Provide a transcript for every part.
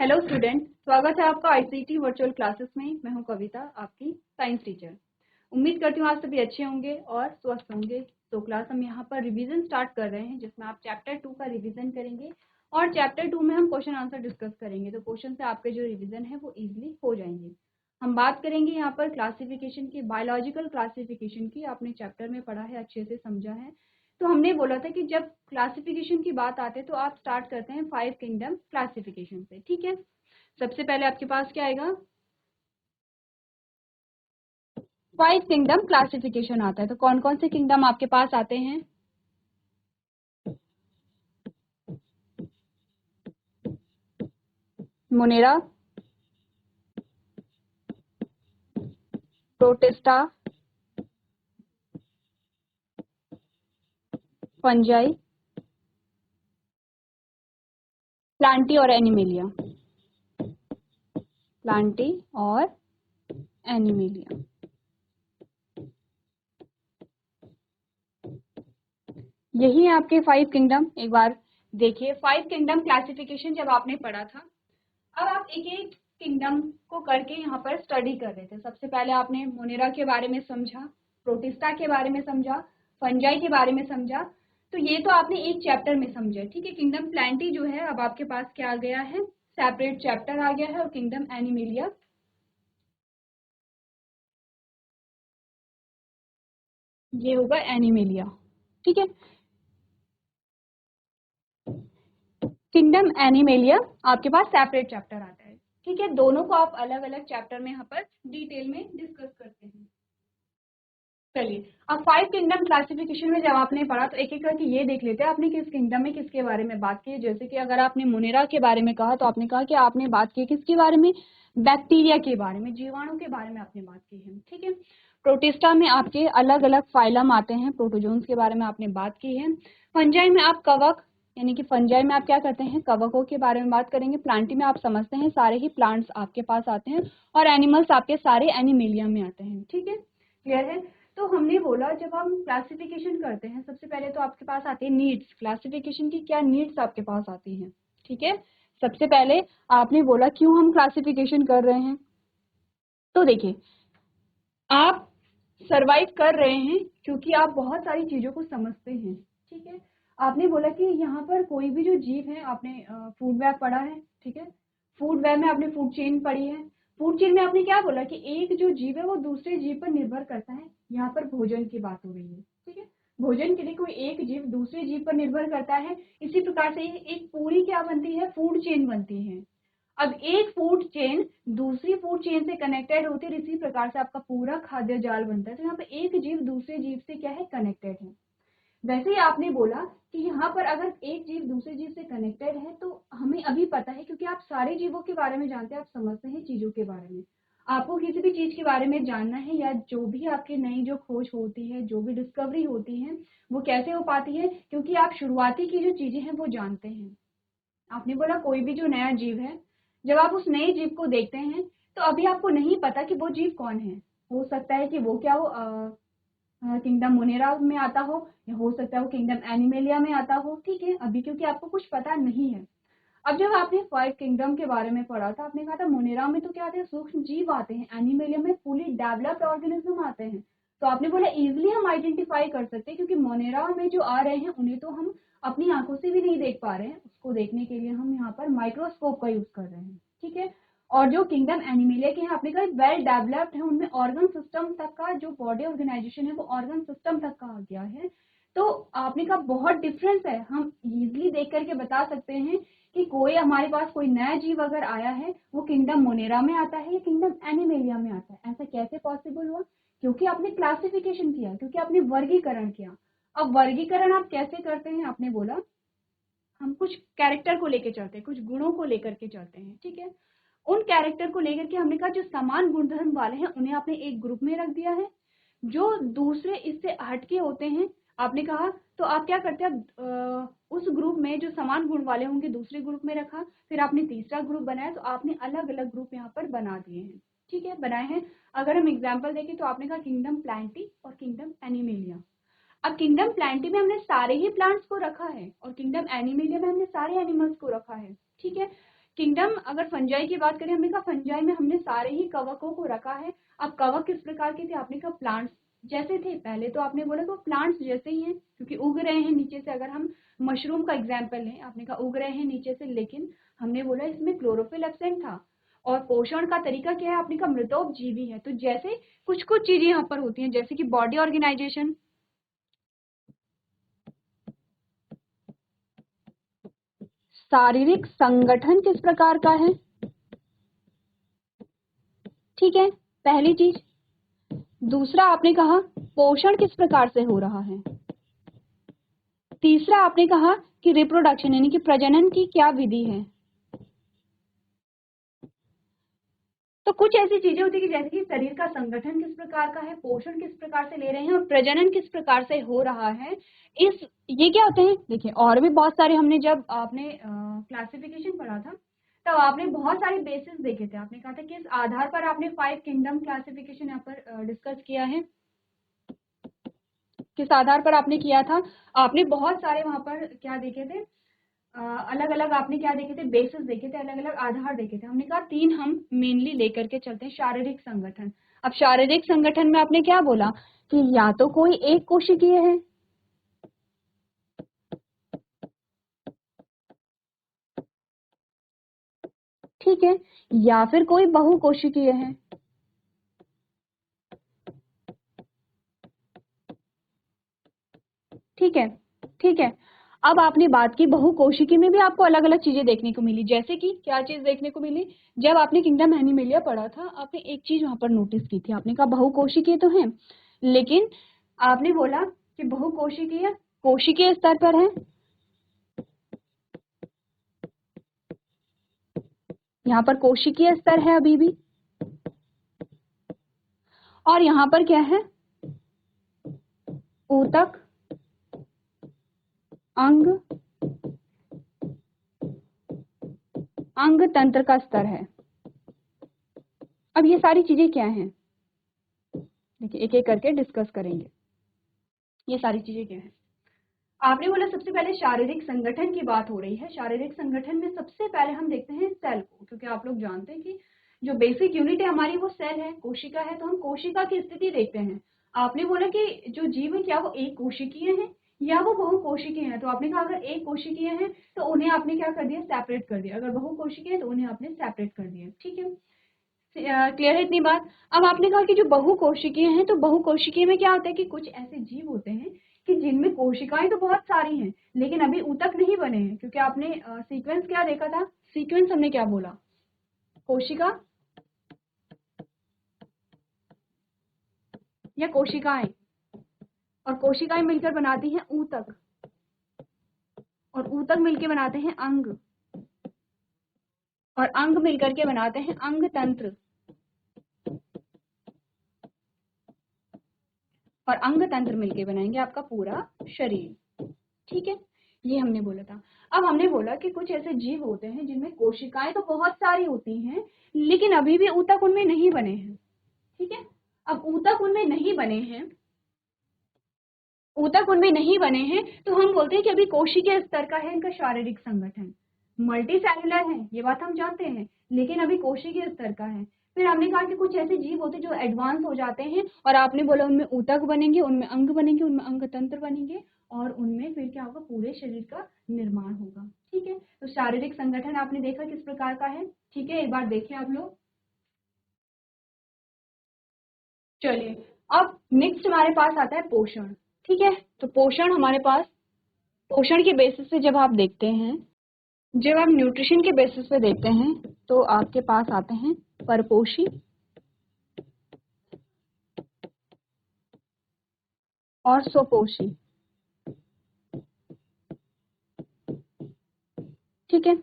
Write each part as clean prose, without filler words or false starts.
Hello student, स्वागत है आपका आईसीटी वर्चुअल क्लासेस में। मैं हूं कविता, आपकी साइंस टीचर। उम्मीद करती हूँ आप सभी अच्छे होंगे और स्वस्थ होंगे। तो क्लास हम यहाँ पर रिवीजन स्टार्ट कर रहे हैं, जिसमें आप चैप्टर 2 का रिवीजन करेंगे और चैप्टर 2 में हम क्वेश्चन आंसर डिस्कस करेंगे। तो क्वेश्चन से आपके जो रिवीजन है वो इजिली हो जाएंगे। हम बात करेंगे यहाँ पर क्लासिफिकेशन की, बायोलॉजिकल क्लासिफिकेशन की। आपने चैप्टर में पढ़ा है, अच्छे से समझा है। तो हमने बोला था कि जब क्लासिफिकेशन की बात आते हैं तो आप स्टार्ट करते हैं 5 किंगडम क्लासिफिकेशन से। ठीक है, सबसे पहले आपके पास क्या आएगा, 5 किंगडम क्लासिफिकेशन आता है। तो कौन कौन से किंगडम आपके पास आते हैं? मोनेरा, प्रोटिस्टा, फंजाई, प्लांटी और एनिमेलिया। प्लांटी और एनिमेलिया, यही है आपके 5 किंगडम। एक बार देखिए, 5 किंगडम क्लासिफिकेशन जब आपने पढ़ा था, अब आप एक एक किंगडम को करके यहाँ पर स्टडी कर रहे थे। सबसे पहले आपने मोनेरा के बारे में समझा, प्रोटिस्टा के बारे में समझा, फंजाई के बारे में समझा। तो ये तो आपने एक चैप्टर में समझा। ठीक है, किंगडम प्लांटी जो है अब आपके पास क्या आ गया है, सेपरेट चैप्टर आ गया है। और किंगडम एनिमेलिया, ये होगा एनिमेलिया। ठीक है, किंगडम एनिमेलिया आपके पास सेपरेट चैप्टर आता है। ठीक है, दोनों को आप अलग अलग चैप्टर में यहाँ पर डिटेल में डिस्कस करते हैं। चलिए, अब 5 किंगडम क्लासिफिकेशन में जब आपने पढ़ा तो एक एक करके ये देख लेते हैं आपने किस किंगडम में किसके बारे में बात की है। जैसे कि अगर आपने मोनेरा के बारे में कहा तो आपने कहा कि आपने बात की किसके बारे में, बैक्टीरिया के बारे में, जीवाणु के बारे में आपने बात की है। ठीक है, प्रोटिस्टा में आपके अलग अलग फाइलम आते हैं, प्रोटोजोन्स के बारे में आपने बात की है। फंजाई में आप कवक, यानी कि फंजाई में आप क्या करते हैं, कवकों के बारे में बात करेंगे। प्लांटी में आप समझते हैं सारे ही प्लांट्स आपके पास आते हैं और एनिमल्स आपके सारे एनिमेलिया में आते हैं। ठीक है, क्लियर है। तो हमने बोला जब हम क्लासिफिकेशन करते हैं, सबसे पहले तो आपके पास आती है नीड्स। क्लासिफिकेशन की क्या नीड्स आपके पास आती हैं? ठीक है, सबसे पहले आपने बोला क्यों हम क्लासिफिकेशन कर रहे हैं। तो देखिए, आप सरवाइव कर रहे हैं क्योंकि आप बहुत सारी चीजों को समझते हैं। ठीक है, आपने बोला कि यहाँ पर कोई भी जो जीव है, आपने फूड वेब पढ़ा है। ठीक है, फूड वेब में आपने फूड चेन पढ़ी है। फूड चेन में आपने क्या बोला कि एक जो जीव है वो दूसरे जीव पर निर्भर करता है। यहाँ पर भोजन की बात हो रही है। ठीक है, भोजन के लिए कोई एक जीव दूसरे जीव पर निर्भर करता है। इसी प्रकार से एक पूरी क्या बनती है, फूड चेन बनती है। अब एक फूड चेन दूसरी फूड चेन से कनेक्टेड होती है, इसी प्रकार से आपका पूरा खाद्य जाल बनता है। तो यहाँ पे एक जीव दूसरे जीव से क्या है, कनेक्टेड है। वैसे ही आपने बोला कि यहाँ पर अगर एक जीव दूसरे जीव से कनेक्टेड है तो हमें अभी पता है, क्योंकि आप सारे जीवों के बारे में जानते हैं, आप समझते हैं चीजों के बारे में। आपको किसी भी चीज के बारे में जानना है या जो भी आपकी नई जो खोज होती है, जो भी डिस्कवरी होती है, वो कैसे हो पाती है, क्योंकि आप शुरुआती की जो चीजें हैं वो जानते हैं। आपने बोला कोई भी जो नया जीव है, जब आप उस नए जीव को देखते हैं तो अभी आपको नहीं पता कि वो जीव कौन है। हो सकता है कि वो क्या हो, किंगडम मोनेरा में आता हो, या हो सकता है वो किंगडम एनिमेलिया में आता हो। ठीक है, अभी क्योंकि आपको कुछ पता नहीं है। अब जब आपने 5 किंगडम के बारे में पढ़ा था, आपने कहा था मोनेरा में तो क्या आते हैं, सूक्ष्म जीव आते हैं, एनिमेलिया में फुली डेवलप्ड ऑर्गेनिज्म आते हैं। तो आपने बोला इजिली हम आइडेंटिफाई कर सकते हैं, क्योंकि मोनेरा में जो आ रहे हैं उन्हें तो हम अपनी आंखों से भी नहीं देख पा रहे हैं, उसको देखने के लिए हम यहाँ पर माइक्रोस्कोप का यूज कर रहे हैं। ठीक है, और जो किंगडम एनिमेलिया के हैं, आपने कहा वेल डेवलप्ड है, उनमें ऑर्गन सिस्टम तक का जो बॉडी ऑर्गेनाइजेशन है वो ऑर्गन सिस्टम तक का आ गया है। तो आपने कहा बहुत डिफरेंस है, हम इजिली देख करके बता सकते हैं कि कोई हमारे पास कोई नया जीव अगर आया है वो किंगडम मोनेरा में आता है या किंगडम एनिमेलिया में आता है। ऐसा कैसे पॉसिबल हुआ? क्योंकि आपने क्लासिफिकेशन किया, क्योंकि आपने वर्गीकरण किया। अब वर्गीकरण आप कैसे करते हैं? आपने बोला हम कुछ कैरेक्टर को लेकर चलते हैं, कुछ गुणों को लेकर के चलते हैं। ठीक है, उन कैरेक्टर को लेकर के हमने कहा जो समान गुणधर्म वाले हैं उन्हें आपने एक ग्रुप में रख दिया है, जो दूसरे इससे हटके होते हैं आपने कहा तो आप क्या करते हैं, उस ग्रुप में जो समान गुण वाले होंगे दूसरे ग्रुप में रखा, फिर आपने तीसरा ग्रुप बनाया, तो आपने अलग अलग ग्रुप यहाँ पर बना दिए हैं। ठीक है, बनाए हैं। अगर हम एग्जाम्पल देखें तो आपने कहा किंगडम प्लांटी और किंगडम एनिमेलिया। अब किंगडम प्लांटी में हमने सारे ही प्लांट्स को रखा है और किंगडम एनिमेलिया में हमने सारे एनिमल्स को रखा है। ठीक है, किंगडम अगर फंजाई की बात करें, हमने कहा फंजाई में हमने सारे ही कवकों को रखा है। अब कवक किस प्रकार के थे, आपने कहा प्लांट्स जैसे थे। पहले तो आपने बोला तो प्लांट्स जैसे ही हैं क्योंकि उग रहे हैं नीचे से। अगर हम मशरूम का एग्जाम्पल लें, आपने कहा उग रहे हैं नीचे से, लेकिन हमने बोला इसमें क्लोरोफिल एब्सेंट था। और पोषण का तरीका क्या है, आपने कहा मृतोपजीवी है। तो जैसे कुछ कुछ चीजें यहाँ पर होती हैं, जैसे कि बॉडी ऑर्गेनाइजेशन, शारीरिक संगठन किस प्रकार का है, ठीक है, पहली चीज। दूसरा आपने कहा पोषण किस प्रकार से हो रहा है। तीसरा आपने कहा कि रिप्रोडक्शन यानी कि प्रजनन की क्या विधि है। तो कुछ ऐसी चीजें होती है कि जैसे कि शरीर का संगठन किस प्रकार का है, पोषण किस प्रकार से ले रहे हैं और प्रजनन किस प्रकार से हो रहा है। ये क्या होते हैं, देखिए और भी बहुत सारे, हमने जब आपने क्लासिफिकेशन पढ़ा था तब आपने बहुत सारे बेसिस देखे थे। आपने कहा था किस आधार पर आपने 5 किंगडम क्लासिफिकेशन यहाँ पर डिस्कस किया है, किस आधार पर आपने किया था। आपने बहुत सारे वहां पर क्या देखे थे, अलग अलग आपने क्या देखे थे, बेसिस देखे थे, अलग अलग आधार देखे थे। हमने कहा 3 हम मेनली लेकर के चलते हैं। शारीरिक संगठन, अब शारीरिक संगठन में आपने क्या बोला कि या तो कोई एक कोशिकीय है, ठीक है, या फिर कोई बहुकोशिकीय है, ठीक है, ठीक है। अब आपने बात की बहुकोशिकी में भी आपको अलग अलग चीजें देखने को मिली, जैसे कि क्या चीज देखने को मिली, जब आपने किंगडम एनिमेलिया पढ़ा था आपने एक चीज वहां पर नोटिस की थी। आपने कहा बहुकोशिकीय तो है, लेकिन आपने बोला कि बहुकोशिकीय कोशिकीय स्तर पर है, यहाँ पर कोशिकीय स्तर है अभी भी, और यहाँ पर क्या है, ऊतक, अंग, अंग तंत्र का स्तर है। अब ये सारी चीजें क्या हैं, देखिए एक एक करके डिस्कस करेंगे। ये सारी चीजें क्या हैं, आपने बोला सबसे पहले शारीरिक संगठन की बात हो रही है। शारीरिक संगठन में सबसे पहले हम देखते हैं सेल को, क्योंकि आप लोग जानते हैं कि जो बेसिक यूनिट है हमारी वो सेल है, कोशिका है। तो हम कोशिका की स्थिति देखते हैं। आपने बोला कि जो जीव है क्या वो एक कोशिकीय है या वो बहुकोशिकीय है। तो आपने कहा अगर एक कोशिकीय है तो उन्हें आपने क्या कर दिया, सेपरेट कर दिया। अगर बहुकोशिकीय है तो उन्हें आपने सेपरेट कर दिया, ठीक है, क्लियर है इतनी बात। अब आपने कहा कि जो बहुकोशिकीय हैं, तो बहुकोशिकीय में क्या होता है कि कुछ ऐसे जीव होते हैं कि जिनमें कोशिकाएं तो बहुत सारी हैं लेकिन अभी ऊतक नहीं बने हैं। क्योंकि आपने सीक्वेंस क्या देखा था, सीक्वेंस हमने क्या बोला, कोशिका या कोशिकाएं, और कोशिकाएं मिलकर बनाती हैं ऊतक, और ऊतक मिलकर बनाते हैं अंग, और अंग मिलकर के बनाते हैं अंग तंत्र, और अंग तंत्र मिलकर बनाएंगे आपका पूरा शरीर, ठीक है। ये हमने बोला था। अब हमने बोला कि कुछ ऐसे जीव होते हैं जिनमें कोशिकाएं तो बहुत सारी होती हैं लेकिन अभी भी ऊतक उनमें नहीं बने हैं, ठीक है। अब ऊतक उनमें नहीं बने हैं, ऊतक उनमें नहीं बने हैं, तो हम बोलते हैं कि अभी कोशिकीय स्तर का है इनका शारीरिक संगठन। मल्टी सेलुलर है ये बात हम जानते हैं, लेकिन अभी कोशिकीय स्तर का है। फिर हमने कहा कि कुछ ऐसे जीव होते हैं जो एडवांस हो जाते हैं, और आपने बोला उनमें ऊतक बनेंगे, उनमें अंग बनेंगे, उनमें अंग तंत्र बनेंगे, और उनमें फिर क्या होगा, पूरे शरीर का निर्माण होगा, ठीक है। तो शारीरिक संगठन आपने देखा किस प्रकार का है, ठीक है। एक बार देखिए आप लोग, चलिए अब नेक्स्ट हमारे पास आता है पोषण, ठीक है। तो पोषण हमारे पास, पोषण के बेसिस पे जब आप देखते हैं, जब आप न्यूट्रिशन के बेसिस पे देखते हैं तो आपके पास आते हैं परपोषी और स्वपोषी, ठीक है।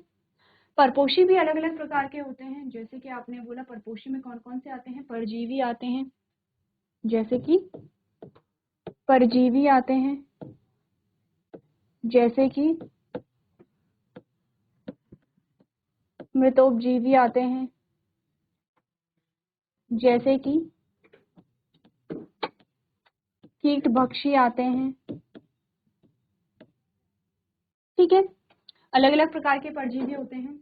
परपोषी भी अलग अलग प्रकार के होते हैं, जैसे कि आपने बोला परपोषी में कौन कौन से आते हैं, परजीवी आते हैं, जैसे कि परजीवी आते हैं, जैसे कि मृतोपजीवी आते हैं, जैसे कि कीटभक्षी आते हैं, ठीक है। अलग अलग प्रकार के परजीवी होते हैं।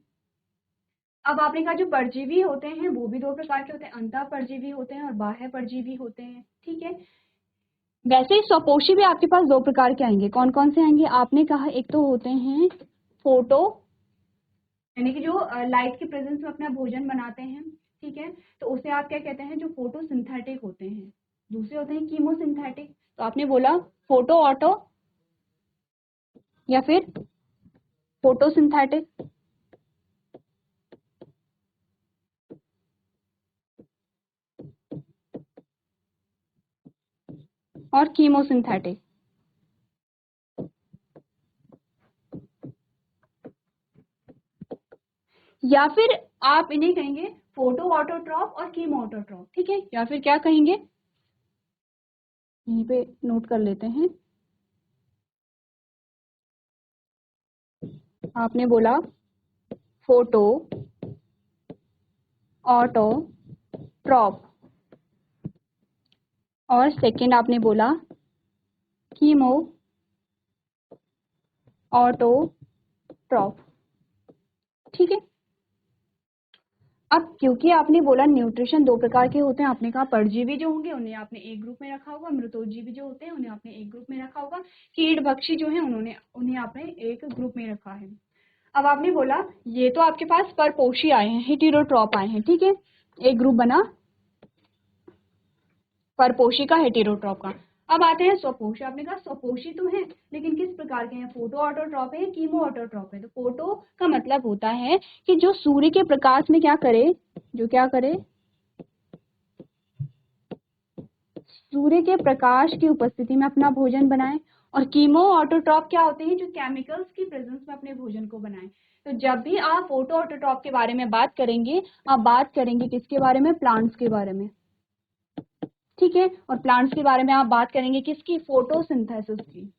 अब आपने कहा जो परजीवी होते हैं वो भी दो प्रकार के होते हैं, अंतः परजीवी होते हैं और बाह्य परजीवी होते हैं, ठीक है। वैसे ही स्वपोषी भी आपके पास दो प्रकार के आएंगे, कौन कौन से आएंगे? आपने कहा एक तो होते हैं फोटो, यानी कि जो लाइट के प्रेजेंस में अपना भोजन बनाते हैं, ठीक है, तो उसे आप क्या कहते हैं? जो फोटोसिंथेटिक होते हैं। दूसरे होते हैं कीमोसिंथेटिक। तो आपने बोला फोटो ऑटो या फिर फोटोसिंथेटिक और कीमोसिंथेटिक। या फिर आप इन्हें कहेंगे फोटो ऑटोट्रॉप और कीमो ऑटोट्रॉप, ठीक है। या फिर क्या कहेंगे, यहीं पे नोट कर लेते हैं। आपने बोला फोटो ऑटोट्रॉप और सेकंड आपने बोला कीमो ऑटोट्रॉप, ठीक है। अब क्योंकि आपने बोला न्यूट्रिशन दो प्रकार के होते हैं, आपने कहा परजीवी जो होंगे उन्हें आपने एक ग्रुप में रखा होगा, मृतोजीवी जो होते हैं उन्हें आपने एक ग्रुप में रखा होगा, कीट भक्षी जो है उन्हें आपने एक ग्रुप में रखा है। अब आपने बोला ये तो आपके पास परपोषी आए हैं, हेटेरोट्रॉप आए हैं, ठीक है, एक ग्रुप बना परपोषी का, हेटेरोट्रॉप का। अब आते हैं स्वपोषी। आपने कहा स्वपोषी तो है लेकिन किस प्रकार के हैं? फोटो ऑटोट्रॉप है, कीमो ऑटोट्रॉप है। तो फोटो का मतलब होता है कि जो सूर्य के प्रकाश में क्या करे, जो क्या करे, सूर्य के प्रकाश की उपस्थिति में अपना भोजन बनाए। और कीमो ऑटोट्रॉप क्या होते हैं? जो केमिकल्स की प्रेजेंस में अपने भोजन को बनाए। तो जब भी आप फोटो ऑटोट्रॉप के बारे में बात करेंगे, आप बात करेंगे किसके बारे में? प्लांट्स के बारे में, ठीक है। और प्लांट्स के बारे में आप बात करेंगे किसकी? फोटोसिंथेसिस की।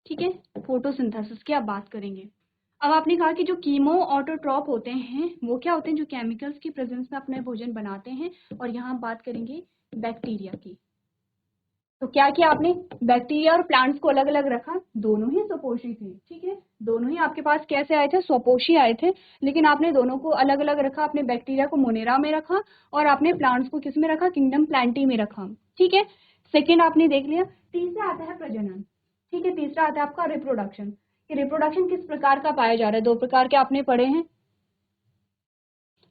ठीक है, फोटोसिंथेसिस की आप बात करेंगे। अब आपने कहा कि जो कीमो ऑटोट्रॉप होते हैं वो क्या होते हैं? जो केमिकल्स की प्रेजेंस में अपने भोजन बनाते हैं। और यहाँ बात करेंगे बैक्टीरिया की। तो क्या किया आपने? बैक्टीरिया और प्लांट्स को अलग अलग रखा, दोनों ही स्वपोषी थे, ठीक है, दोनों ही आपके पास कैसे आए थे? स्वपोषी आए थे। लेकिन आपने दोनों को अलग अलग रखा, आपने बैक्टीरिया को मोनेरा में रखा और आपने प्लांट्स को किस में रखा? किंगडम प्लांटी में रखा, ठीक है। सेकेंड आपने देख लिया। तीसरा आता है प्रजनन, ठीक है, तीसरा आता है आपका रिप्रोडक्शन। कि रिप्रोडक्शन किस प्रकार का पाया जा रहा है? दो प्रकार के आपने पढ़े हैं।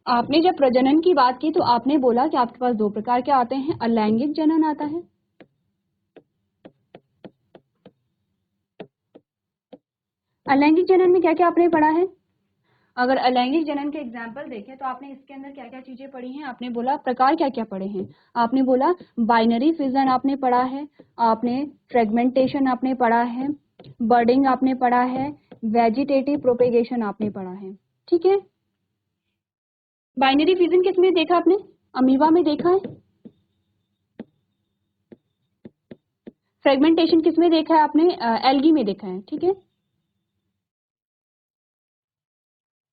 आपने जब प्रजनन की बात की तो आपने बोला कि आपके पास दो प्रकार के आते हैं, अलैंगिक जनन आता है। अलैंगिक जनन में क्या क्या आपने पढ़ा है? अगर अलैंगिक जनन के एग्जाम्पल देखें तो आपने इसके अंदर क्या क्या चीजें पढ़ी हैं? आपने बोला प्रकार क्या क्या पढ़े हैं। आपने बोला बाइनरी फिजन आपने पढ़ा है, आपने फ्रेगमेंटेशन आपने पढ़ा है, बर्डिंग आपने पढ़ा है, वेजिटेटिव प्रोपेगेशन आपने पढ़ा है, ठीक है। बाइनरी फिजन किसमें देखा आपने? अमीबा में देखा है। फ्रेगमेंटेशन किसमें देखा है आपने? एल्गी में देखा है, ठीक है,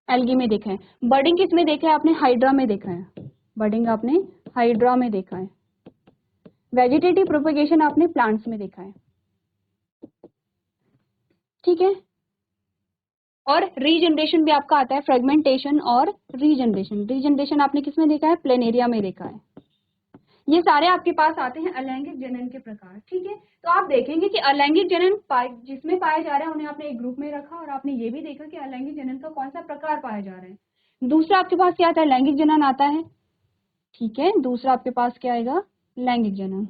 एल्गी में देखा है। बर्डिंग किसमें देखा है आपने? हाइड्रा में देखा है, बर्डिंग आपने हाइड्रा में देखा है। वेजिटेटिव प्रोपेगेशन आपने प्लांट्स में देखा है, ठीक है। और रीजनरेशन भी आपका आता है, फ्रेगमेंटेशन और रीजनरेशन। रीजनरेशन आपने किसमें देखा है? प्लेनेरिया में देखा है। ये सारे आपके पास आते हैं अलैंगिक जनन के प्रकार, ठीक है। तो आप देखेंगे कि अलैंगिक जनन जिसमें पाया जा रहा है उन्हें आपने एक ग्रुप में रखा और आपने ये भी देखा कि अलैंगिक जनन का कौन सा प्रकार पाया जा रहा है। दूसरा आपके पास क्या आता है? लैंगिक जनन आता है, ठीक है। दूसरा आपके पास क्या आएगा? लैंगिक जनन।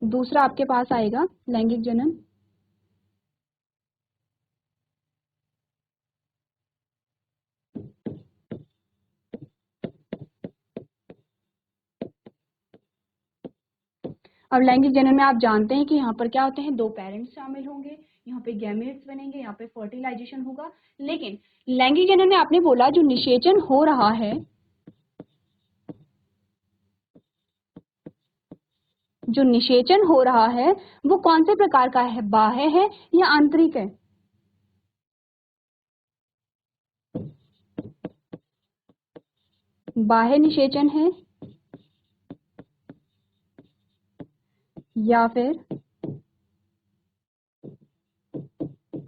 दूसरा आपके पास आएगा लैंगिक जनन। अब लैंगिक जनन में आप जानते हैं कि यहाँ पर क्या होते हैं? दो पेरेंट्स शामिल होंगे, यहाँ पे गैमेट्स बनेंगे, यहाँ पे फर्टिलाइजेशन होगा। लेकिन लैंगिक जनन में आपने बोला जो निषेचन हो रहा है, जो निषेचन हो रहा है वो कौन से प्रकार का है, बाह्य है या आंतरिक है? बाह्य निषेचन है या फिर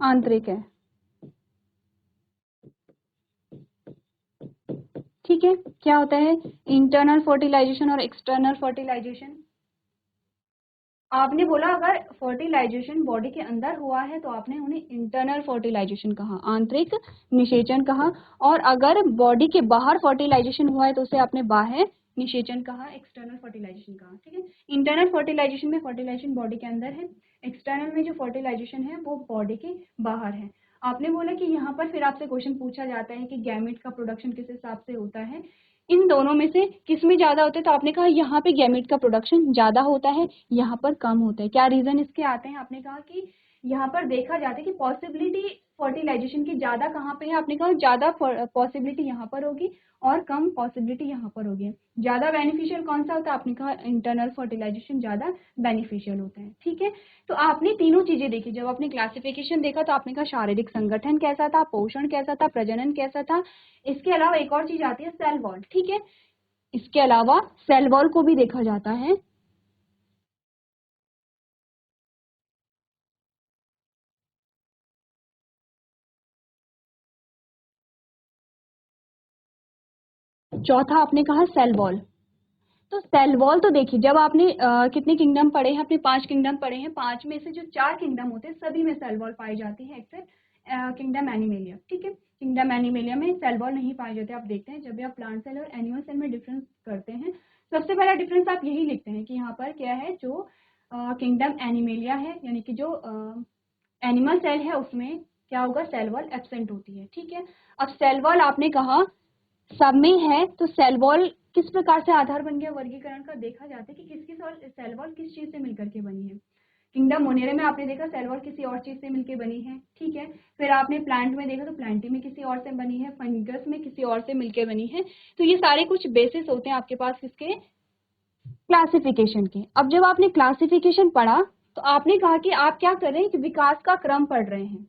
आंतरिक है? ठीक है, क्या होता है इंटरनल फर्टिलाइजेशन और एक्सटर्नल फर्टिलाइजेशन? आपने बोला अगर फर्टिलाइजेशन बॉडी के अंदर हुआ है तो आपने उन्हें इंटरनल फर्टिलाइजेशन कहा, आंतरिक निषेचन कहा, और अगर बॉडी के बाहर फर्टिलाइजेशन हुआ है तो उसे आपने बाह्य निषेचन कहा, एक्सटर्नल फर्टिलाइजेशन कहा। ठीक है, इंटरनल फर्टिलाइजेशन में फर्टिलाइजेशन बॉडी के अंदर है, एक्सटर्नल में जो फर्टिलाइजेशन है वो बॉडी के बाहर है। आपने बोला कि यहाँ पर फिर आपसे क्वेश्चन पूछा जाता है कि गैमेट का प्रोडक्शन किस हिसाब से होता है, इन दोनों में से किस में ज्यादा होता है? तो आपने कहा यहाँ पे गैमेट का प्रोडक्शन ज्यादा होता है, यहाँ पर कम होता है। क्या रीजन इसके आते हैं? आपने कहा कि यहाँ पर देखा जाता है कि पॉसिबिलिटी फर्टिलाइजेशन की ज्यादा कहाँ पे है? आपने कहा ज्यादा पॉसिबिलिटी यहाँ पर होगी और कम पॉसिबिलिटी यहाँ पर होगी। ज्यादा बेनिफिशियल कौन सा होता है? आपने कहा इंटरनल फर्टिलाइजेशन ज्यादा बेनिफिशियल होता है। ठीक है, तो आपने तीनों चीजें देखी। जब आपने क्लासिफिकेशन देखा तो आपने कहा शारीरिक संगठन कैसा था, पोषण कैसा था, प्रजनन कैसा था। इसके अलावा एक और चीज आती है सेल वॉल। ठीक है, इसके अलावा सेल वॉल को भी देखा जाता है। चौथा आपने कहा सेल वॉल। तो सेल वॉल तो देखिए, जब आपने कितने किंगडम पढ़े हैं? आपने 5 किंगडम पढ़े हैं। 5 में से जो 4 किंगडम होते हैं सभी में सेल वॉल पाई जाती है एक्सेप्ट किंगडम एनिमेलिया। ठीक है, किंगडम एनिमेलिया में सेल वॉल नहीं पाए जाते। आप देखते हैं जब भी आप प्लांट सेल और एनिमल सेल में डिफरेंस करते हैं, सबसे पहला डिफरेंस आप यही लिखते हैं कि यहाँ पर क्या है, जो किंगडम एनिमेलिया है यानी कि जो एनिमल सेल है उसमें क्या होगा, सेल वॉल एब्सेंट होती है। ठीक है, अब सेल वॉल आपने कहा सब में है, तो सेल वॉल किस प्रकार से आधार बन गया वर्गीकरण का? देखा जाता है कि किसकी सेल वॉल किस चीज से मिलकर के बनी है। किंगडम मोनेरे में आपने देखा सेल वॉल किसी और चीज से मिलकर बनी है। ठीक है, फिर आपने प्लांट में देखा तो प्लांटी में किसी और से बनी है, फंगस में किसी और से मिलकर बनी है। तो ये सारे कुछ बेसिस होते हैं आपके पास किसके? क्लासिफिकेशन के। अब जब आपने क्लासिफिकेशन पढ़ा तो आपने कहा कि आप क्या कर रहे हैं कि विकास का क्रम पढ़ रहे हैं।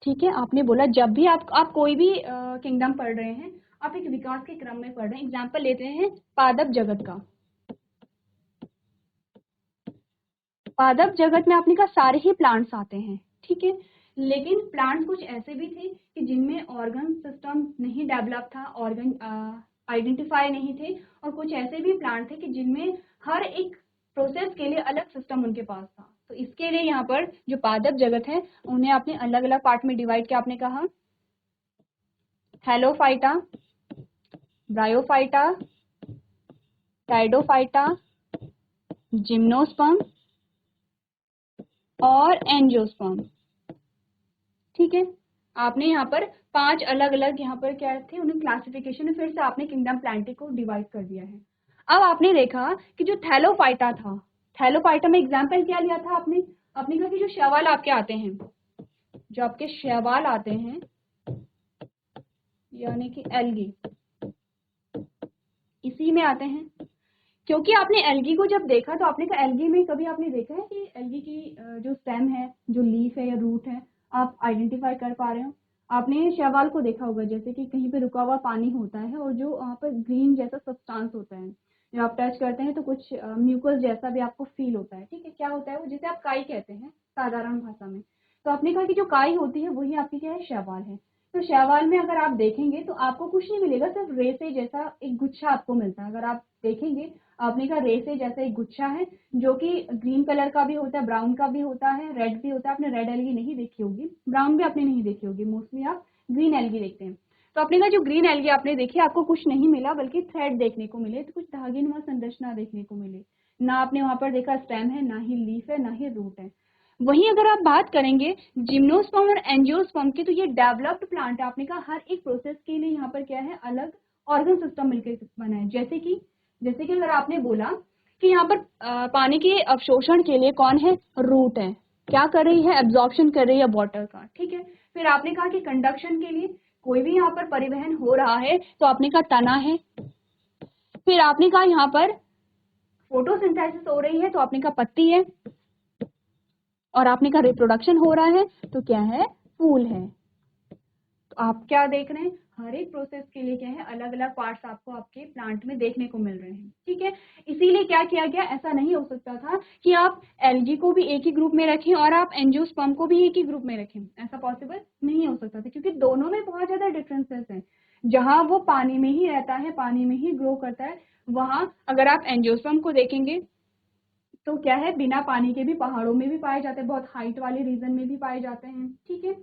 ठीक है, आपने बोला जब भी आप कोई भी किंगडम पढ़ रहे हैं आप एक विकास के क्रम में पढ़ रहे हैं। एग्जाम्पल लेते हैं पादप जगत का। पादप जगत में आपने कहा सारे ही प्लांट्स आते हैं। ठीक है, लेकिन प्लांट्स कुछ ऐसे भी थे कि जिनमें ऑर्गन सिस्टम नहीं डेवलप था, ऑर्गन आइडेंटिफाई नहीं थे, और कुछ ऐसे भी प्लांट थे कि जिनमें हर एक प्रोसेस के लिए अलग सिस्टम उनके पास था। तो इसके लिए यहाँ पर जो पादप जगत है उन्हें आपने अलग अलग पार्ट में डिवाइड किया। आपने कहा हेलोफाइटा, ब्रायोफाइटा, टाइडोफाइटा, जिम्नोस्पर्म और एंजियोस्पर्म। ठीक है, आपने यहाँ पर 5 अलग अलग यहाँ पर क्या थे उन्हें क्लासिफिकेशन में फिर से आपने किंगडम प्लांटी को डिवाइड कर दिया है। अब आपने देखा कि जो थैलोफाइटा था, थैलोफाइटा में एग्जाम्पल क्या लिया था आपने? आपने कहा कि जो शैवाल आपके आते हैं, जो आपके शैवाल आते हैं यानी कि एल्गी, इसी में आते हैं। क्योंकि आपने एल्गी को जब देखा तो आपने कहा एल्गी में कभी आपने देखा है कि एल्गी की जो स्टेम है, जो लीफ है या रूट है, आप आइडेंटिफाई कर पा रहे हो? आपने शैवाल को देखा होगा जैसे कि कहीं पे रुका हुआ पानी होता है और जो वहाँ पर ग्रीन जैसा सब्सटेंस होता है, जब आप टच करते हैं तो कुछ म्यूकस जैसा भी आपको फील होता है। ठीक है, क्या होता है वो? जिसे आप काई कहते हैं साधारण भाषा में। तो आपने कहा कि जो काई होती है वही आपकी क्या है, शैवाल है। तो शैवाल में अगर आप देखेंगे तो आपको कुछ नहीं मिलेगा, सिर्फ रेसे जैसा एक गुच्छा आपको मिलता है। अगर आप देखेंगे आपने कहा रेसे जैसा एक गुच्छा है जो कि ग्रीन कलर का भी होता है, ब्राउन का भी होता है, रेड भी होता है। आपने रेड एल्गी नहीं देखी होगी, ब्राउन भी आपने नहीं देखी होगी, मोस्टली आप ग्रीन एल्गी देखते हैं। तो आपने कहा जो ग्रीन एल्गी आपने देखी आपको कुछ नहीं मिला बल्कि थ्रेड देखने को मिले, तो कुछ धागेनुमा संरचना देखने को मिले। ना आपने वहां पर देखा स्टेम है, ना ही लीफ है, ना ही रूट है। वहीं अगर आप बात करेंगे जिम्नोस्पर्म और एंजियोस्पर्म की, तो ये डेवलप्ड प्लांट है। आपने कहा हर एक प्रोसेस के लिए यहाँ पर क्या है, अलग ऑर्गन सिस्टम मिलकर बना है। जैसे कि अगर आपने बोला कि यहाँ पर पानी के अवशोषण के लिए कौन है, रूट है, क्या कर रही है, एब्जॉर्प्शन कर रही है वाटर का। ठीक है, फिर आपने कहा कि कंडक्शन के लिए कोई भी यहाँ पर परिवहन हो रहा है तो आपने कहा तना है। फिर आपने कहा यहाँ पर फोटोसिंथेसिस हो रही है तो आपने कहा पत्ती है। और आपने कहा रिप्रोडक्शन हो रहा है तो क्या है, फूल है। तो आप क्या देख रहे हैं, हर एक प्रोसेस के लिए क्या है, अलग अलग पार्ट्स आपको आपके प्लांट में देखने को मिल रहे हैं। ठीक है, इसीलिए क्या किया गया, ऐसा नहीं हो सकता था कि आप एल्गी को भी एक ही ग्रुप में रखें और आप एंजियोस्पर्म को भी एक ही ग्रुप में रखें, ऐसा पॉसिबल नहीं हो सकता था, क्योंकि दोनों में बहुत ज्यादा डिफरेंसेस हैं। जहां वो पानी में ही रहता है, पानी में ही ग्रो करता है, वहां अगर आप एंजियोस्पर्म को देखेंगे तो क्या है, बिना पानी के भी पहाड़ों में भी पाए जाते हैं, बहुत हाइट वाले रीजन में भी पाए जाते हैं। ठीक है,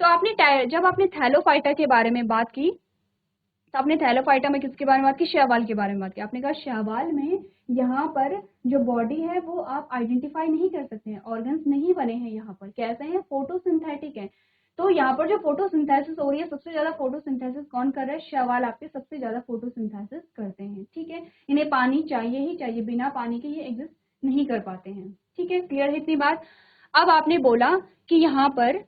तो आपने जब आपने थैलोफाइटा के बारे में बात की तो आपने थैलोफाइटा में किसके बारे में बात की, शैवाल के बारे में बात की। आपने कहा शैवाल में यहाँ पर जो बॉडी है वो आप आइडेंटिफाई नहीं कर सकते हैं, ऑर्गन्स नहीं बने हैं यहाँ पर, कैसे हैं, फोटोसिंथेटिक है। तो यहाँ पर जो फोटोसिंथेसिस हो रही है, सबसे ज्यादा फोटोसिंथेसिस कौन कर रहा है, शैवाल आपके सबसे ज्यादा फोटोसिंथेसिस करते हैं। ठीक है, इन्हें पानी चाहिए ही चाहिए, बिना पानी के ये एग्जिस्ट नहीं कर पाते हैं। ठीक है, क्लियर है इतनी बात। अब आपने बोला कि यहाँ पर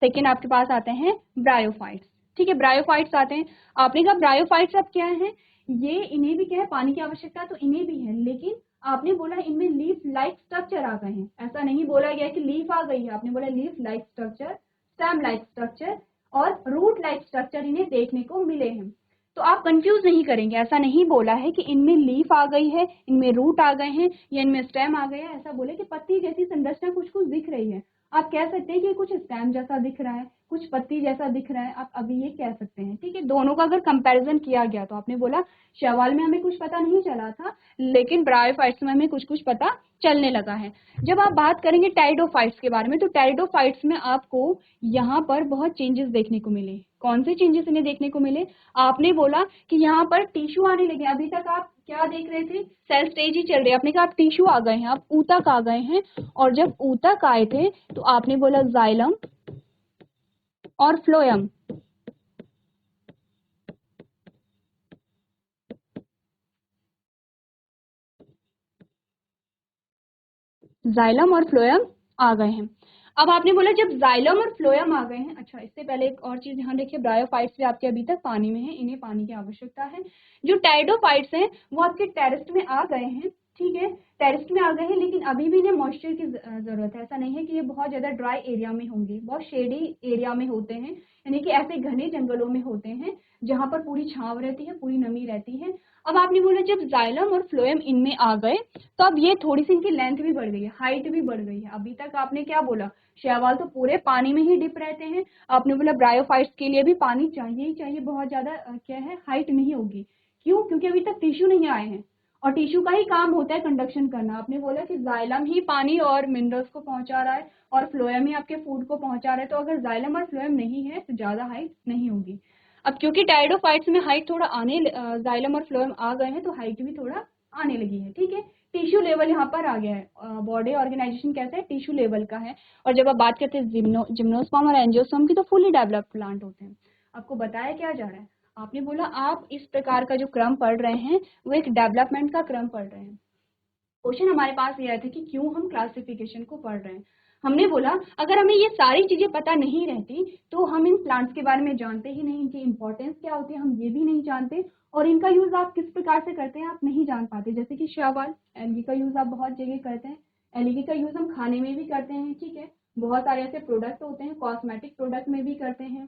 सेकेंड आपके पास आते हैं ब्रायोफाइट्स। ठीक है, ब्रायोफाइट्स आते हैं। आपने कहा ब्रायोफाइट्स अब क्या है, ये इन्हें भी क्या है, पानी की आवश्यकता तो इन्हें भी है, लेकिन आपने बोला इनमें लीफ लाइक स्ट्रक्चर आ गए हैं, ऐसा नहीं बोला गया कि लीफ आ गई है, आपने बोला leaf like structure, stem like structure और रूट लाइक स्ट्रक्चर इन्हें देखने को मिले हैं। तो आप कंफ्यूज नहीं करेंगे, ऐसा नहीं बोला है कि इनमें लीफ आ गई है, इनमें रूट आ गए हैं या इनमें स्टेम आ गया है, ऐसा बोले कि पत्ती जैसी संरचना कुछ कुछ दिख रही है। आप कह सकते हैं कि कुछ स्टेम जैसा दिख रहा है, कुछ पत्ती जैसा दिख रहा है, आप अभी ये कह सकते हैं। ठीक है, दोनों का अगर कंपैरिजन किया गया तो आपने बोला शैवाल में हमें कुछ पता नहीं चला था, लेकिन ब्रायोफाइट्स में हमें कुछ कुछ पता चलने लगा है। जब आप बात करेंगे टेरिडोफाइट्स के बारे में, तो टेरिडोफाइट्स में आपको यहाँ पर बहुत चेंजेस देखने को मिले। कौन से चेंजेस इन्हें देखने को मिले, आपने बोला कि यहाँ पर टिश्यू आने लगे। अभी तक आप क्या देख रहे थे, सेल स्टेज ही चल रही है, आपने कहा आप टिश्यू आ गए हैं, आप ऊतक आ गए हैं। और जब ऊतक आए थे तो आपने बोला जाइलम और फ्लोएम। जाइलम और फ्लोएम आ गए हैं। अब आपने बोला जब जाइलम और फ्लोएम आ गए हैं, अच्छा इससे पहले एक और चीज ध्यान रखिए, ब्रायोफाइट्स भी आपके अभी तक पानी में है, इन्हें पानी की आवश्यकता है। जो टेरिडोफाइट्स हैं वो आपके टेरेस्ट में आ गए हैं। ठीक है, टेरेस्ट में आ गए हैं, लेकिन अभी भी इन्हें मॉइस्चर की जरूरत है। ऐसा नहीं है कि ये बहुत ज्यादा ड्राई एरिया में होंगे, बहुत शेडी एरिया में होते हैं, यानी कि ऐसे घने जंगलों में होते हैं जहां पर पूरी छांव रहती है, पूरी नमी रहती है। अब आपने बोला जब जाइलम और फ्लोएम इनमें आ गए तो अब ये थोड़ी सी इनकी लेंथ भी बढ़ गई है, हाइट भी बढ़ गई है। अभी तक आपने क्या बोला, शैवाल तो पूरे पानी में ही डिप रहते हैं, आपने बोला ब्रायोफाइट्स के लिए भी पानी चाहिए ही चाहिए, बहुत ज्यादा क्या है, हाइट नहीं होगी। क्यों, क्योंकि अभी तक टिश्यू नहीं आए हैं, और टिश्यू का ही काम होता है कंडक्शन करना। आपने बोला कि जाइलम ही पानी और मिनरल्स को पहुंचा रहा है और फ्लोएम ही आपके फूड को पहुंचा रहा है, तो अगर जाइलम और फ्लोएम नहीं है तो ज्यादा हाइट नहीं होगी। अब क्योंकि टेरिडोफाइट्स में हाइट थोड़ा आने, जाइलम और फ्लोएम आ गए हैं तो हाइट भी थोड़ा आने लगी है। ठीक है, टिश्यू लेवल यहाँ पर आ गया है, बॉडी ऑर्गेनाइजेशन कैसा है, टिश्यू लेवल का है। और जब आप बात करते हैं जिम्नोस्पर्म और एंजियोस्पर्म की, तो फुली डेवलप्ड प्लांट होते हैं। आपको बताया क्या जा रहा है, आपने बोला आप इस प्रकार का जो क्रम पढ़ रहे हैं वो एक डेवलपमेंट का क्रम पढ़ रहे हैं। क्वेश्चन हमारे पास ये आया था कि क्यों हम क्लासिफिकेशन को पढ़ रहे हैं। हमने बोला अगर हमें ये सारी चीजें पता नहीं रहती तो हम इन प्लांट्स के बारे में जानते ही नहीं, इनकी इंपॉर्टेंस क्या होती है हम ये भी नहीं जानते, और इनका यूज आप किस प्रकार से करते हैं आप नहीं जान पाते। जैसे कि शैवाल, एलगी का यूज आप बहुत जगह करते हैं, एलगी का यूज हम खाने में भी करते हैं। ठीक है, बहुत सारे ऐसे प्रोडक्ट होते हैं, कॉस्मेटिक प्रोडक्ट में भी करते हैं।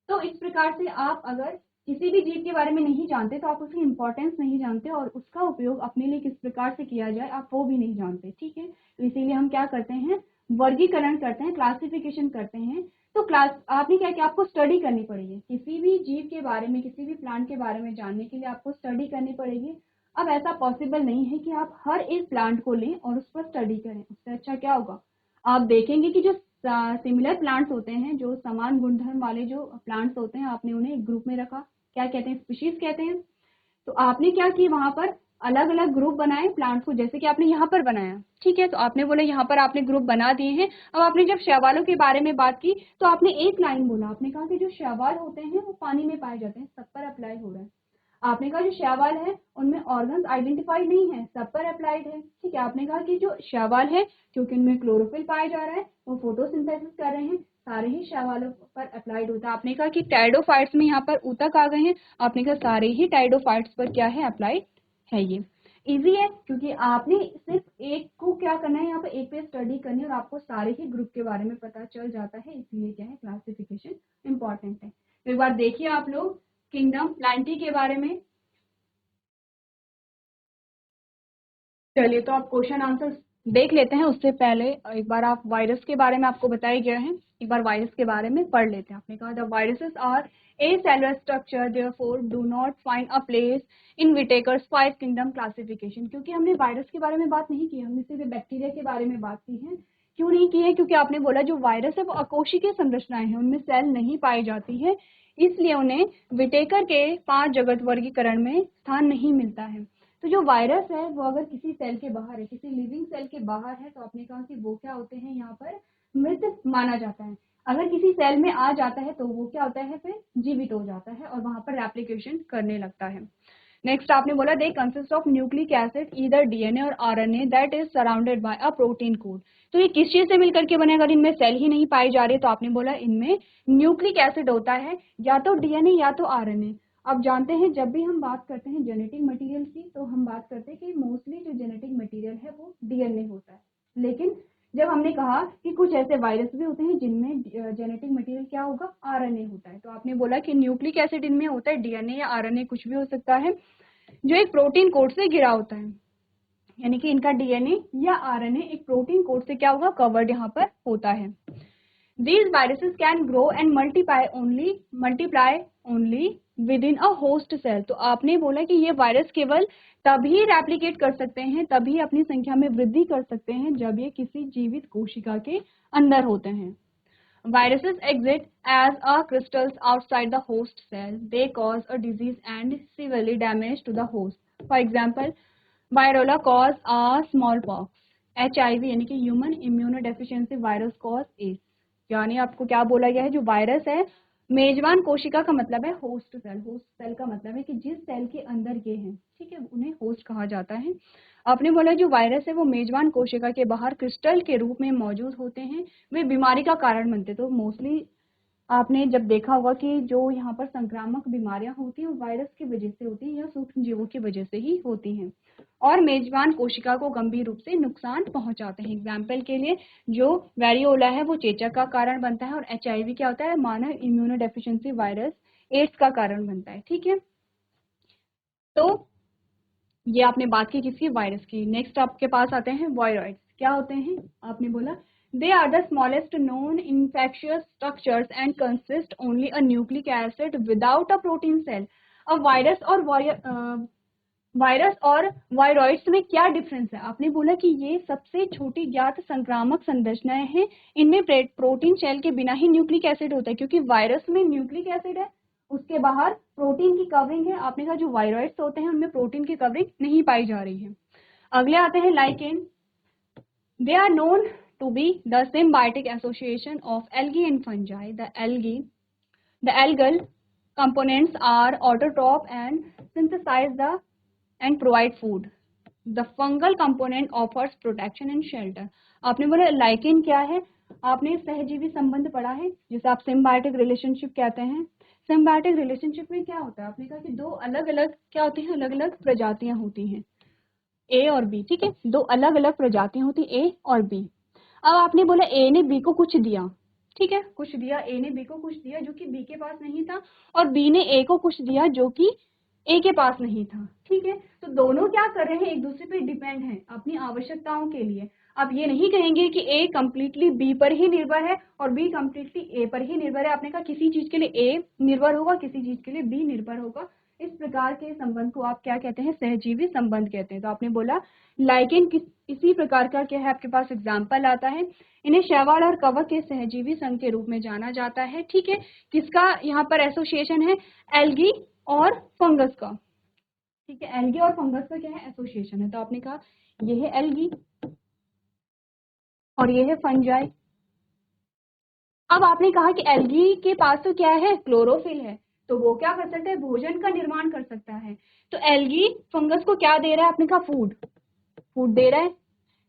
तो इस प्रकार से आप अगर किसी भी जीव के बारे में नहीं जानते तो आप उसकी इंपॉर्टेंस नहीं जानते, और उसका उपयोग अपने लिए किस प्रकार से किया जाए आप वो भी नहीं जानते। ठीक है, तो इसीलिए हम क्या करते हैं, वर्गीकरण करते हैं, क्लासिफिकेशन करते हैं। तो क्लास आपने क्या किया, आपको स्टडी करनी पड़ेगी, किसी भी जीव के बारे में, किसी भी प्लांट के बारे में जानने के लिए आपको स्टडी करनी पड़ेगी। अब ऐसा पॉसिबल नहीं है कि आप हर एक प्लांट को लें और उस पर स्टडी करें, उससे अच्छा क्या होगा, आप देखेंगे कि जो सिमिलर प्लांट्स होते हैं, जो समान गुणधर्म वाले जो प्लांट्स होते हैं, आपने उन्हें एक ग्रुप में रखा, क्या कहते हैं, स्पीशीज कहते हैं। तो आपने क्या किया, वहां पर अलग अलग ग्रुप बनाए प्लांट्स को, जैसे कि आपने यहाँ पर बनाया। ठीक है, तो आपने बोला यहाँ पर आपने ग्रुप बना दिए हैं। अब आपने जब शैवालों के बारे में बात की तो आपने एक लाइन बोला, आपने कहा कि जो शैवाल होते हैं वो पानी में पाए जाते हैं, सब पर अप्लाई हो रहा है। आपने कहा जो शैवाल है उनमें ऑर्गन्स आइडेंटिफाइड नहीं है, सब पर अप्लाइड है। ठीक है, आपने कहा कि जो शैवाल है क्योंकि उनमें क्लोरोफिल पाया जा रहा है, वो फोटोसिंथेसिस कर रहे हैं, सारे ही शैवालों पर अप्लाइड होता है। आपने कहा कि टाइडोफाइट्स में यहाँ पर ऊतक आ गए हैं, आपने कहा सारे ही टाइडोफाइट्स पर क्या है, अप्लाइड है। ये इजी है क्योंकि आपने सिर्फ एक को क्या करना है, यहाँ पे एक पे स्टडी करनी है और आपको सारे ही ग्रुप के बारे में पता चल जाता है, इसलिए क्या है क्लासिफिकेशन इंपॉर्टेंट है। तो एक बार देखिए आप लोग किंगडम प्लांटी के बारे में। चलिए तो आप क्वेश्चन आंसर देख लेते हैं, उससे पहले एक बार आप वायरस के बारे में आपको बताया गया है, एक बार वायरस के बारे में पढ़ लेते हैं। आपने कहा the viruses are a cellular structure therefore do not find a place in Whittaker's 5 kingdom classification. क्योंकि हमने वायरस के बारे में बात नहीं की, हमने सिर्फ बैक्टीरिया के बारे में बात की है। क्यों नहीं की है? क्योंकि आपने बोला जो वायरस है वो अकोशिकीय संरचनाएं हैं, उनमें सेल नहीं पाई जाती है, इसलिए उन्हें विटेकर के 5 जगत वर्गीकरण में स्थान नहीं मिलता है। तो जो वायरस है वो अगर किसी सेल के बाहर है, किसी लिविंग सेल के बाहर है, तो आपने कहा कि वो क्या होते हैं, यहाँ पर मृत माना जाता है। अगर किसी सेल में आ जाता है तो वो क्या होता है, फिर जीवित हो जाता है और वहां पर रेप्लिकेशन करने लगता है। नेक्स्ट आपने बोला they consist of nucleic acid either DNA और RNA that is surrounded by a protein coat. तो ये किस चीज से मिलकर के बने? अगर इनमें सेल ही नहीं पाई जा रही तो आपने बोला इनमें न्यूक्लिक एसिड होता है, या तो डीएनए या तो आरएनए। अब जानते हैं जब भी हम बात करते हैं जेनेटिक मटेरियल की, तो हम बात करते हैं कि मोस्टली जो जेनेटिक मटेरियल है वो डीएनए होता है। लेकिन जब हमने कहा कि कुछ ऐसे वायरस भी होते हैं जिनमें जेनेटिक मटेरियल क्या होगा, आरएनए होता है, तो आपने बोला कि न्यूक्लिक एसिड इनमें होता है, डीएनए या आरएनए कुछ भी हो सकता है, जो एक प्रोटीन कोड से घिरा होता है। यानी कि इनका डीएनए या आरएनए एक प्रोटीन कोड से क्या होगा, कवर्ड यहाँ पर होता है। These viruses can grow and multiply only within a host cell। तो आपने बोला कि ये वायरस केवल तभी रेप्लिकेट कर सकते हैं, तभी अपनी संख्या में वृद्धि कर सकते हैं जब ये किसी जीवित कोशिका के अंदर होते हैं। Viruses exist as a crystals outside the host cell. They cause a disease and severely damage to the host. For example, Virola cause a smallpox. HIV यानी कि Human Immunodeficiency Virus cause AIDS। यानी आपको क्या बोला गया है, जो virus है मेजबान कोशिका का मतलब है होस्ट सेल। होस्ट सेल का मतलब है कि जिस सेल के अंदर ये है, ठीक है, उन्हें होस्ट कहा जाता है। आपने बोला जो वायरस है वो मेजबान कोशिका के बाहर क्रिस्टल के रूप में मौजूद होते हैं, वे बीमारी का कारण बनते। तो मोस्टली आपने जब देखा होगा कि जो यहाँ पर संक्रामक बीमारियां होती हैं वो वायरस की वजह से होती हैं या सूक्ष्म जीवों की वजह से ही होती हैं और मेजबान कोशिका को गंभीर रूप से नुकसान पहुंचाते हैं। एग्जाम्पल के लिए जो वेरियोला है वो चेचक का कारण बनता है और HIV क्या होता है, मानव इम्यूनोडेफिशिएंसी वायरस एड्स का कारण बनता है। ठीक है, तो ये आपने बात की किसकी, वायरस की। नेक्स्ट आपके पास आते हैं वायरॉइड्स। क्या होते हैं? आपने बोला they are the smallest known infectious structures and consist only a nucleic acid without a protein cell. अब वायरस और वायरॉइड्स में क्या डिफरेंस है? आपने बोला कि ये सबसे छोटी ज्ञात संक्रामक संरचनाएं हैं, इनमें प्रोटीन शेल के बिना ही न्यूक्लिक एसिड होता है, क्योंकि वायरस में न्यूक्लिक एसिड है, उसके बाहर प्रोटीन की कवरिंग है। आपने कहा जो वायरॉइड्स होते हैं उनमें प्रोटीन की कवरिंग नहीं पाई जा रही है। अगले आते हैं lichen. They are known to be the symbiotic association of algae and fungi. The algal components are autotroph and synthesize the and provide food. The fungal component offers protection and shelter. आपने बोला lichen क्या है? आपने सहजीवी संबंध पढ़ा है जिसे आप सिम्बायोटिक रिलेशनशिप कहते हैं। सिम्बायोटिक रिलेशनशिप में क्या होता है? आपने कहा कि दो अलग अलग क्या होती हैं, अलग अलग प्रजातियां होती हैं, ए और बी। ठीक है, दो अलग अलग प्रजातियां होती ए और बी। अब आपने बोला ए ने बी को कुछ दिया, ठीक है, कुछ दिया, ए ने बी को कुछ दिया जो कि बी के पास नहीं था, और बी ने ए को कुछ दिया जो कि ए के पास नहीं था। ठीक है, तो दोनों क्या कर रहे हैं, एक दूसरे पे डिपेंड हैं अपनी आवश्यकताओं के लिए। आप ये नहीं कहेंगे कि ए कंप्लीटली बी पर ही निर्भर है और बी कंप्लीटली ए पर ही निर्भर है। आपने कहा किसी चीज के लिए ए निर्भर होगा, किसी चीज के लिए बी निर्भर होगा। इस प्रकार के संबंध को आप क्या कहते हैं, सहजीवी संबंध कहते हैं। तो आपने बोला लाइकेन इसी प्रकार का क्या है, आपके पास एग्जाम्पल आता है। इन्हें शैवाल और कवक के सहजीवी संघ के रूप में जाना जाता है। ठीक है, किसका यहाँ पर एसोसिएशन है, एल्गी और फंगस का। ठीक है, एल्गी और फंगस का क्या है, एसोसिएशन है। तो आपने कहा ये है एल्गी और ये है फंजाई। अब आपने कहा कि एल्गी के पास तो क्या है, क्लोरोफिल है, तो वो क्या कर सकता है, भोजन का निर्माण कर सकता है। तो एल्गी फंगस को क्या दे रहा है, आपने कहा फूड दे रहा है।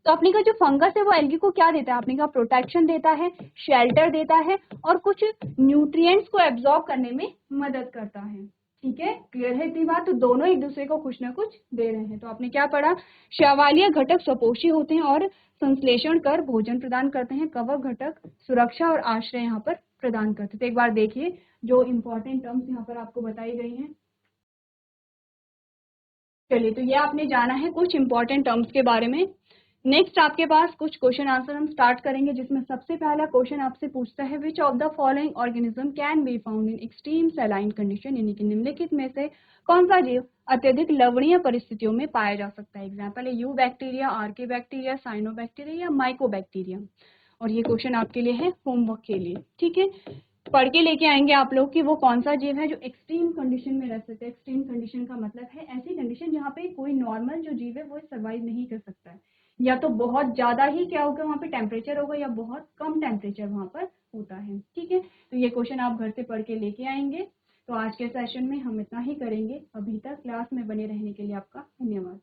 तो आपने का जो फंगस है वो एल्गी को क्या देता है, आपने कहा प्रोटेक्शन देता है, शेल्टर देता है और कुछ न्यूट्रिएंट्स को एब्जॉर्ब करने में मदद करता है। ठीक है, क्लियर है इतनी बात। तो दोनों एक दूसरे को कुछ ना कुछ दे रहे हैं। तो आपने क्या पढ़ा, शैवालीय घटक सपोषी होते हैं और संश्लेषण कर भोजन प्रदान करते हैं, कवक घटक सुरक्षा और आश्रय यहाँ पर प्रदान करते हैं। तो एक बार देखिए जो इंपॉर्टेंट टर्म्स यहाँ पर आपको बताई गई हैं। चलिए, तो ये आपने जाना है कुछ इंपॉर्टेंट टर्म्स के बारे में। नेक्स्ट आपके पास कुछ क्वेश्चन आंसर हम स्टार्ट करेंगे, जिसमें सबसे पहला क्वेश्चन आपसे पूछता है which of the following organism can be found in extreme saline condition, यानी कि निम्नलिखित में से कौन सा जीव अत्यधिक लवणीय परिस्थितियों में पाया जा सकता है। एग्जाम्पल है यू बैक्टीरिया, आर्के बैक्टीरिया, साइनोबैक्टीरिया या माइकोबैक्टीरियम। और ये क्वेश्चन आपके लिए है होमवर्क के लिए। ठीक है, पढ़ के लेके आएंगे आप लोग कि वो कौन सा जीव है जो एक्सट्रीम कंडीशन में रह सकता है। एक्सट्रीम कंडीशन का मतलब है ऐसी कंडीशन जहाँ पे कोई नॉर्मल जो जीव है वो सर्वाइव नहीं कर सकता है, या तो बहुत ज्यादा ही क्या होगा वहाँ पे टेम्परेचर होगा या बहुत कम टेम्परेचर वहाँ पर होता है। ठीक है, तो ये क्वेश्चन आप घर से पढ़ के लेके आएंगे। तो आज के सेशन में हम इतना ही करेंगे। अभी तक क्लास में बने रहने के लिए आपका धन्यवाद।